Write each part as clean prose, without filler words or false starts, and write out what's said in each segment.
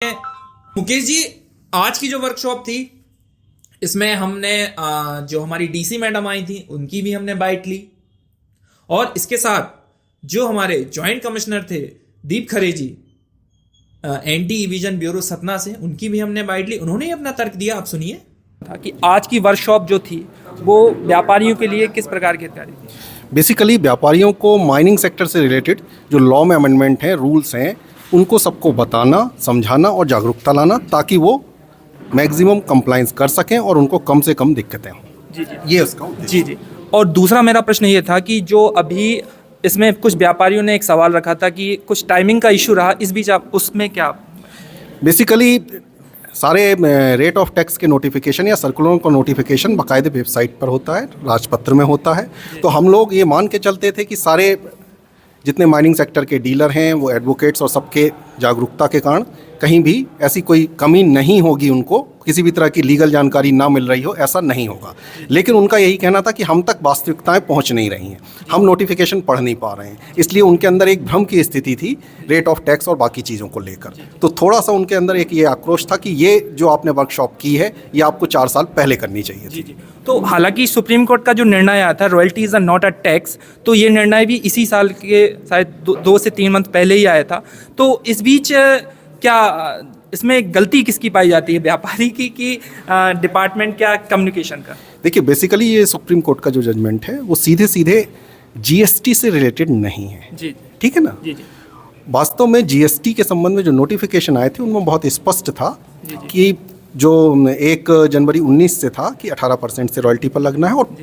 मुकेश जी, आज की जो वर्कशॉप थी इसमें हमने जो हमारी डीसी मैडम आई थी उनकी भी हमने बाइट ली, और इसके साथ जो हमारे जॉइंट कमिश्नर थे दीप खरे जी एंटी इविजन ब्यूरो सतना से, उनकी भी हमने बाइट ली। उन्होंने ही अपना तर्क दिया, आप सुनिए। था कि आज की वर्कशॉप जो थी वो व्यापारियों के लिए किस प्रकार की हितकारी थी? बेसिकली व्यापारियों को माइनिंग सेक्टर से रिलेटेड जो लॉ में अमेंडमेंट हैं, रूल्स हैं, उनको सबको बताना, समझाना और जागरूकता लाना, ताकि वो मैक्सिमम कंप्लाइंस कर सकें और उनको कम से कम दिक्कतें हों। जी जी ये उसका उद्देश्य। जी जी। और दूसरा मेरा प्रश्न ये था कि जो अभी इसमें कुछ व्यापारियों ने एक सवाल रखा था कि कुछ टाइमिंग का इशू रहा, इस बीच आप उसमें क्या? बेसिकली सारे रेट ऑफ टैक्स के नोटिफिकेशन या सर्कुलरों का नोटिफिकेशन बाकायदे वेबसाइट पर होता है, राजपत्र में होता है। तो हम लोग ये मान के चलते थे कि सारे जितने माइनिंग सेक्टर के डीलर हैं, वो एडवोकेट्स और सबके जागरूकता के कारण कहीं भी ऐसी कोई कमी नहीं होगी, उनको किसी भी तरह की लीगल जानकारी ना मिल रही हो, ऐसा नहीं होगा। लेकिन उनका यही कहना था कि हम तक वास्तविकताएं पहुंच नहीं रही हैं, हम नोटिफिकेशन पढ़ नहीं पा रहे हैं, इसलिए उनके अंदर एक भ्रम की स्थिति थी रेट ऑफ टैक्स और बाकी चीज़ों को लेकर। तो थोड़ा सा उनके अंदर एक ये आक्रोश था कि ये जो आपने वर्कशॉप की है ये आपको 4 साल पहले करनी चाहिए थी। तो हालांकि सुप्रीम कोर्ट का जो निर्णय आया था royalties are not a tax, तो ये निर्णय भी इसी साल के शायद 2 से 3 मंथ पहले ही आया था। तो इस बीच क्या इसमें गलती किसकी पाई जाती है, व्यापारी की कि डिपार्टमेंट क्या कम्युनिकेशन का? देखिए, बेसिकली ये सुप्रीम कोर्ट का जो जजमेंट है वो सीधे सीधे जीएसटी से रिलेटेड नहीं है। जी ठीक है ना? जी जी वास्तव में जीएसटी के संबंध में जो नोटिफिकेशन आए थे उनमें बहुत स्पष्ट था कि जो 1 जनवरी 19 से था कि 18% से रॉयल्टी पर लगना है, और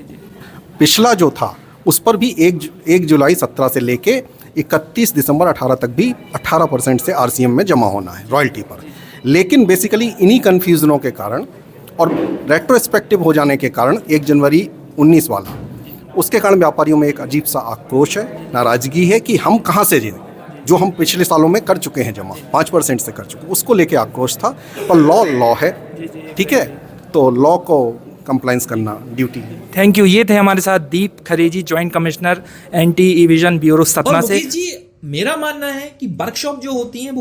पिछला जो था उस पर भी 1 जुलाई 17 से लेके 31 दिसंबर 18 तक भी 18% से आरसीएम में जमा होना है रॉयल्टी पर। लेकिन बेसिकली इन्हीं कन्फ्यूजनों के कारण और रेट्रोस्पेक्टिव हो जाने के कारण 1 जनवरी 19 वाला, उसके कारण व्यापारियों में एक अजीब सा आक्रोश है, नाराज़गी है कि हम कहाँ से जो हम पिछले सालों में कर चुके हैं जमा 5% से कर चुके, उसको लेके आक्रोश था। पर लॉ है, ठीक है, तो लॉ को कंप्लाइंस करना ड्यूटी है। Thank you. ये थे हमारे साथ Deep Khare ji, joint commissioner anti evasion bureau Satna और से। मुकेश जी, मेरा मानना है कि वर्कशॉप जो होती हैं वो